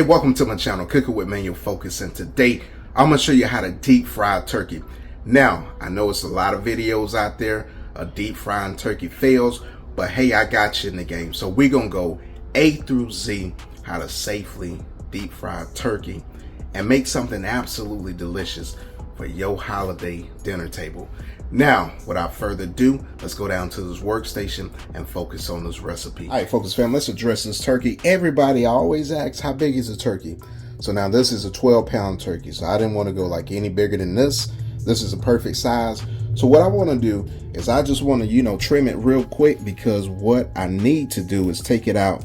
Hey, welcome to my channel, Cooking with Manual Focus, and today I'm going to show you how to deep fry turkey. Now, I know it's a lot of videos out there of deep frying turkey fails, but hey, I got you in the game. So we're going to go A through Z, how to safely deep fry turkey and make something absolutely delicious for your holiday dinner table. Now, without further ado, let's go down to this workstation and focus on this recipe. All right, Focus fam, let's address this turkey. Everybody always asks, how big is a turkey? So now this is a 12-pound turkey. So I didn't want to go like any bigger than this. This is a perfect size. So what I want to do is I just want to, trim it real quick, because what I need to do is take it out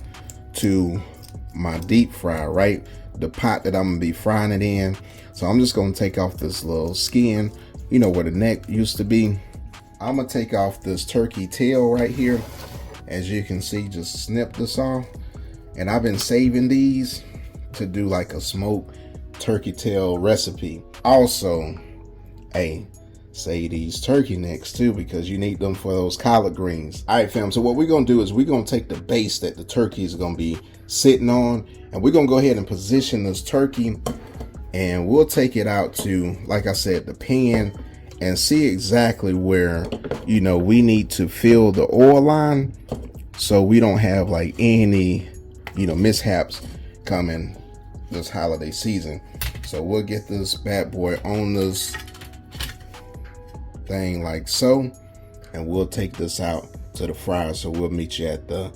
to my deep fry, right? The pot that I'm going to be frying it in. So I'm just going to take off this little skin, where the neck used to be. I'm gonna take off this turkey tail right here. As you can see, just snip this off. And I've been saving these to do like a smoked turkey tail recipe. Also, save these turkey necks too, because you need them for those collard greens. All right, fam, so what we're gonna do is we're gonna take the base that the turkey is gonna be sitting on, and we're gonna go ahead and position this turkey, and we'll take it out to, like I said, the pan, and see exactly where, we need to fill the oil line, so we don't have like any, mishaps coming this holiday season. So we'll get this bad boy on this thing like so, and we'll take this out to the fryer. So we'll meet you at the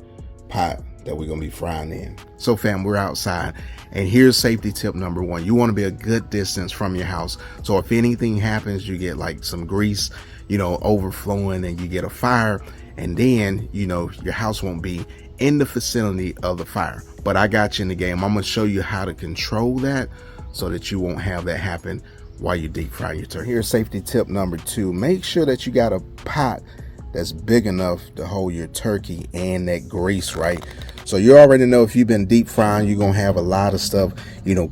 pot that we're gonna be frying in. So fam, we're outside, and here's safety tip number one. You want to be a good distance from your house, so if anything happens, you get like some grease overflowing and you get a fire, and then your house won't be in the vicinity of the fire. But I got you in the game. I'm gonna show you how to control that so that you won't have that happen while you deep fry your turkey. Here's safety tip number two. Make sure that you got a pot that's big enough to hold your turkey and that grease, right? So you already know, if you've been deep frying, you're gonna have a lot of stuff,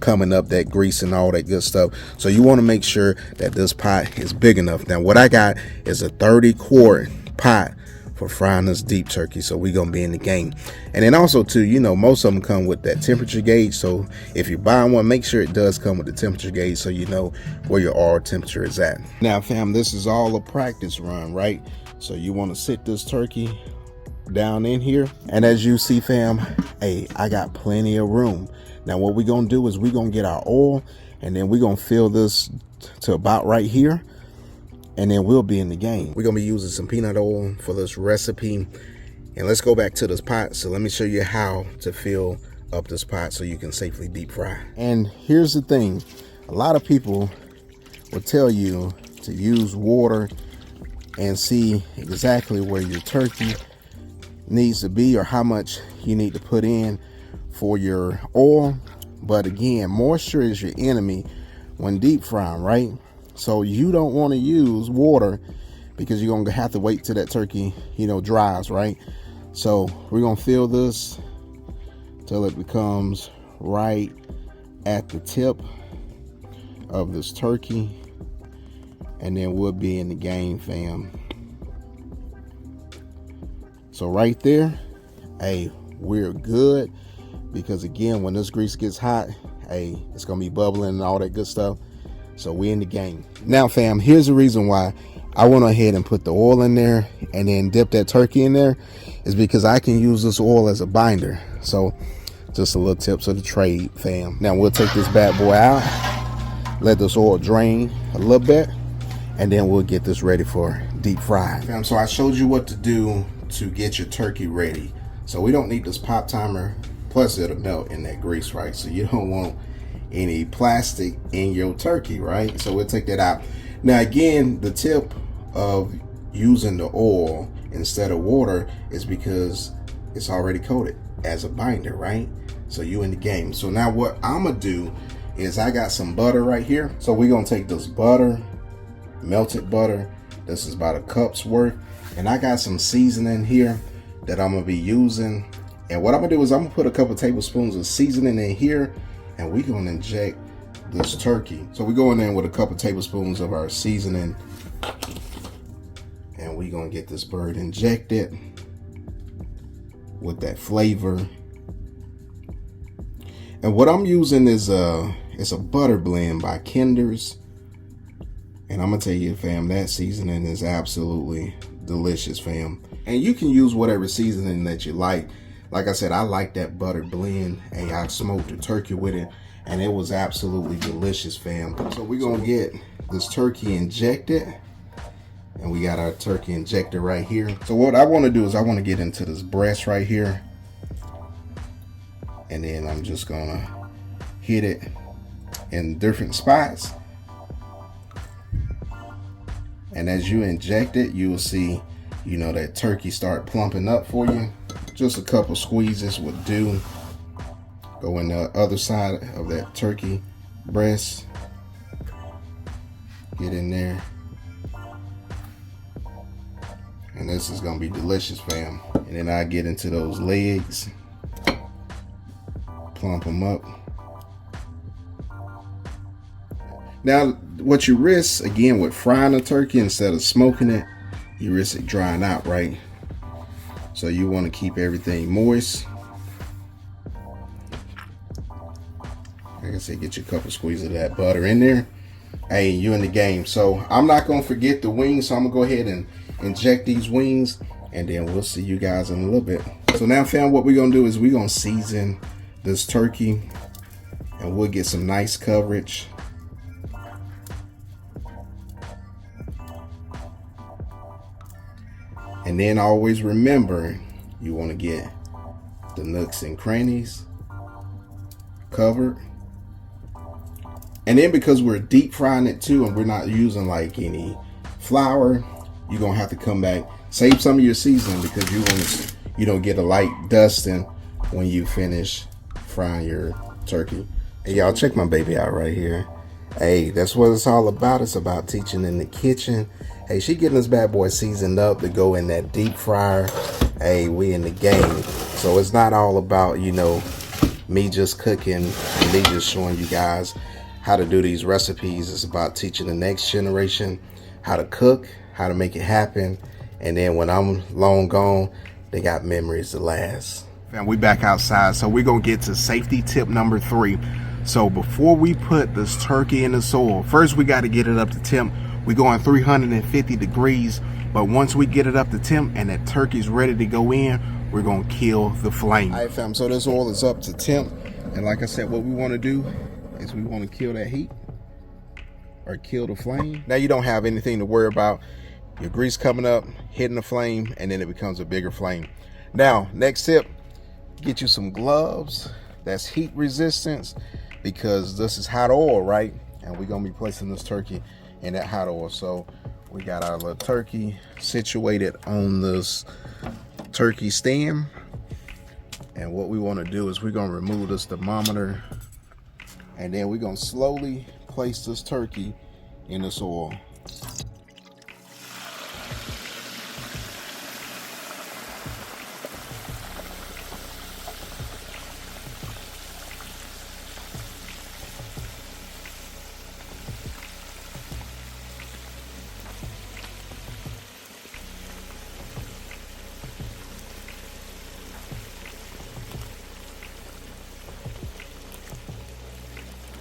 coming up, that grease and all that good stuff. So you want to make sure that this pot is big enough. Now what I got is a 30-quart pot for frying this deep turkey, so we're gonna be in the game. And then also too, most of them come with that temperature gauge, so if you buy one, make sure it does come with the temperature gauge, so you know where your oil temperature is at. Now fam, this is all a practice run, right? So you want to sit this turkey down in here, and as you see fam, I got plenty of room. Now what we're gonna do is we're gonna get our oil, and then we're gonna fill this to about right here, and then we'll be in the game. We're gonna be using some peanut oil for this recipe, and let's go back to this pot. So let me show you how to fill up this pot so you can safely deep fry. And here's the thing, a lot of people will tell you to use water and see exactly where your turkey needs to be, or how much you need to put in for your oil. But again, moisture is your enemy when deep frying, right? So you don't want to use water, because you're gonna have to wait till that turkey dries, right? So we're gonna fill this till it becomes right at the tip of this turkey, and then we'll be in the game, fam. So right there, we're good, because again, when this grease gets hot, it's gonna be bubbling and all that good stuff. So we're in the game. Now fam, here's the reason why I went ahead and put the oil in there and then dip that turkey in there, is because I can use this oil as a binder. So just a little tips of the trade, fam. Now we'll take this bad boy out, let this oil drain a little bit, and then we'll get this ready for deep fry. Fam, so I showed you what to do to get your turkey ready. So we don't need this pop timer, plus it'll melt in that grease, right? So you don't want any plastic in your turkey, right? So we'll take that out. Now again, the tip of using the oil instead of water is because it's already coated as a binder, right? So you in the game. So now what I'm gonna do is, I got some butter right here. So we're gonna take this butter, melted butter, this is about a cup's worth, and I got some seasoning here that I'm gonna be using. And what I'm gonna do is I'm gonna put a couple tablespoons of seasoning in here, and we're gonna inject this turkey. So we're going in with a couple tablespoons of our seasoning, and we're gonna get this bird injected with that flavor. And what I'm using is it's a butter blend by Kinder's. And I'm gonna tell you, fam, that seasoning is absolutely delicious, fam. And you can use whatever seasoning that you like. Like I said, I like that butter blend, and I smoked the turkey with it, and it was absolutely delicious, fam. So we're gonna get this turkey injected, and we got our turkey injector right here. So what I want to do is I want to get into this breast right here, and then I'm just gonna hit it in different spots. And as you inject it, you will see, you know, that turkey start plumping up for you. Just a couple squeezes would do. Go in the other side of that turkey breast. Get in there. And this is gonna be delicious, fam. And then I get into those legs. Plump them up. Now, what you risk, again, with frying a turkey instead of smoking it, you risk it drying out, right? So you want to keep everything moist. Like I said, get you a couple squeezes of that butter in there. Hey, you in the game. So I'm not going to forget the wings, so I'm going to go ahead and inject these wings, and then we'll see you guys in a little bit. So now, fam, what we're going to do is we're going to season this turkey, and we'll get some nice coverage. And then always remember, you want to get the nooks and crannies covered. And then because we're deep frying it too, and we're not using like any flour, you're gonna have to come back, save some of your seasoning, because you don't get a light dusting when you finish frying your turkey. Hey y'all, check my baby out right here. Hey, that's what it's all about. It's about teaching in the kitchen. Hey, she getting this bad boy seasoned up to go in that deep fryer. Hey, we in the game. So it's not all about, you know, me just cooking and me just showing you guys how to do these recipes. It's about teaching the next generation how to cook, how to make it happen. And then when I'm long gone, they got memories to last. Fam, we back outside. So we're going to get to safety tip number 3. So before we put this turkey in the soil, first we got to get it up to temp. We're going 350 degrees, but once we get it up to temp and that turkey's ready to go in, we're gonna kill the flame. All right, fam, so this oil is up to temp, and like I said, what we wanna do is we wanna kill that heat, or kill the flame. Now you don't have anything to worry about. Your grease coming up, hitting the flame, and then it becomes a bigger flame. Now, next tip, get you some gloves that's heat resistance, because this is hot oil, right? And we're gonna be placing this turkey in that hot oil. So we got our little turkey situated on this turkey stand, and what we want to do is we're going to remove this thermometer, and then we're going to slowly place this turkey in this oil.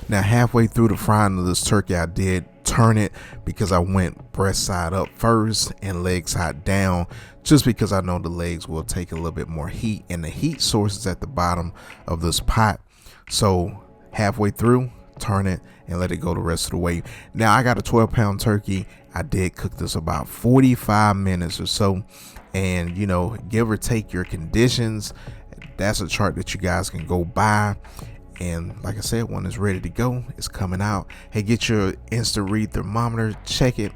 Now halfway through the frying of this turkey, I did turn it because I went breast side up first and leg side down, just because I know the legs will take a little bit more heat, and the heat source is at the bottom of this pot. So halfway through, turn it and let it go the rest of the way. Now I got a 12-pound turkey. I did cook this about 45 minutes or so, and you know, give or take your conditions, that's a chart that you guys can go by. And like I said, when it's ready to go, it's coming out. Hey, get your instant read thermometer, check it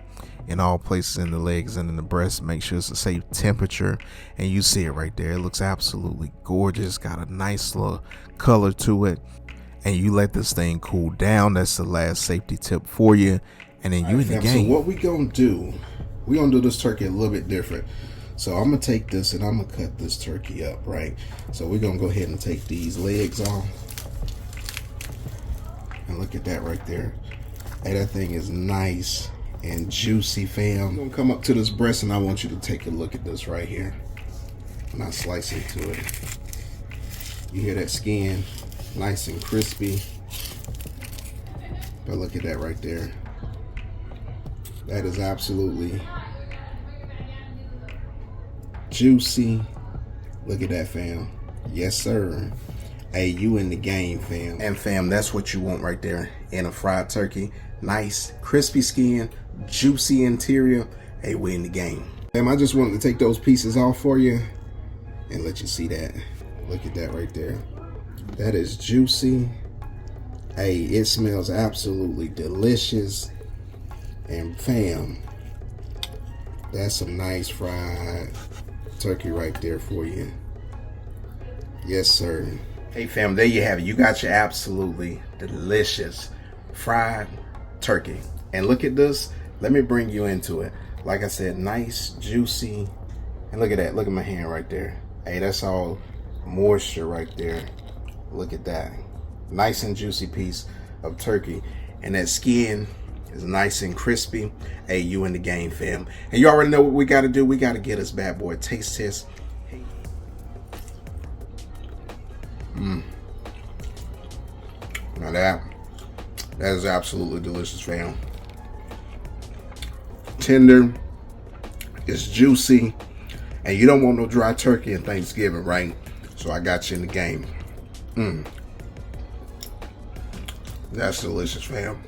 in all places in the legs and in the breast. Make sure it's a safe temperature, and you see it right there. It looks absolutely gorgeous, got a nice little color to it. And you let this thing cool down. That's the last safety tip for you, and then you in the game. So what we gonna do, we gonna do this turkey a little bit different. So I'm gonna take this and I'm gonna cut this turkey up, right? So we're gonna go ahead and take these legs off. And look at that right there. Hey, that thing is nice and juicy, fam. I'm gonna come up to this breast, and I want you to take a look at this right here. When I slice into it, you hear that skin? Nice and crispy. But look at that right there. That is absolutely juicy. Look at that, fam. Yes, sir. Hey, you in the game, fam. And fam, that's what you want right there in a fried turkey. Nice, crispy skin, juicy interior. Hey, we in the game. Fam, I just wanted to take those pieces off for you and let you see that. Look at that right there. That is juicy. Hey, it smells absolutely delicious. And fam, that's some nice fried turkey right there for you. Yes, sir. Hey fam, there you have it. You got your absolutely delicious fried turkey. And look at this. Let me bring you into it. Like I said, nice, juicy. And look at that. Look at my hand right there. Hey, that's all moisture right there. Look at that. Nice and juicy piece of turkey. And that skin is nice and crispy. Hey, you in the game, fam. And you already know what we got to do. We got to get this bad boy taste test. Now that is absolutely delicious, fam. Tender, it's juicy, and you don't want no dry turkey in Thanksgiving, right? So I got you in the game. That's delicious, fam.